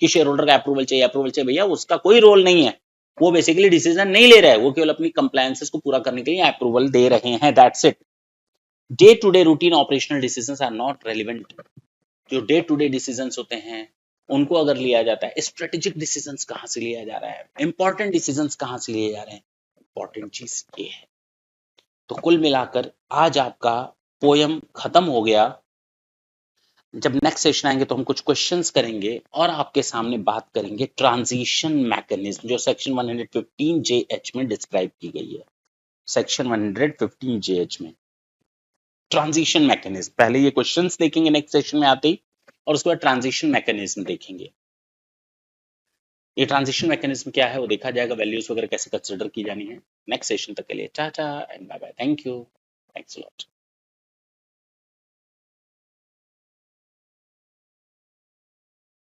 कि शेयर होल्डर का अप्रूवल चाहिए भैया, उसका कोई रोल नहीं है। वो बेसिकली डिसीजन नहीं ले रहा है, वो केवल अपनी कंप्लायंसेस को पूरा करने के लिए अप्रूवल दे रहे हैं, that's it. Day to day routine operational decisions are not relevant. जो डे टू डे डिसीजंस होते हैं उनको अगर लिया जाता है, स्ट्रेटेजिक डिसीजंस कहाँ से लिया जा रहा है, इंपॉर्टेंट डिसीजंस कहाँ से लिए जा रहे हैं, इंपॉर्टेंट चीज ये है। तो कुल मिलाकर आज आपका पोयम खत्म हो गया। जब नेक्स्ट सेशन आएंगे तो हम कुछ क्वेश्चंस करेंगे और आपके सामने बात करेंगे ट्रांजिशन मैकेनिज्म, जो सेक्शन 115 JH में डिस्क्राइब की गई है। सेक्शन 115 JH में ट्रांजिशन मैकेनिज्म, पहले ये क्वेश्चंस देखेंगे नेक्स्ट सेशन में आते ही, और उसके बाद ट्रांजिशन मैकेनिज्म देखेंगे। ये ट्रांजिशन मैकेनिज्म क्या है वो देखा जाएगा, वैल्यूज वगैरह कैसे कंसिडर की जानी है। नेक्स्ट सेशन तक के लिए tata and bye bye, thank you, thanks a lot.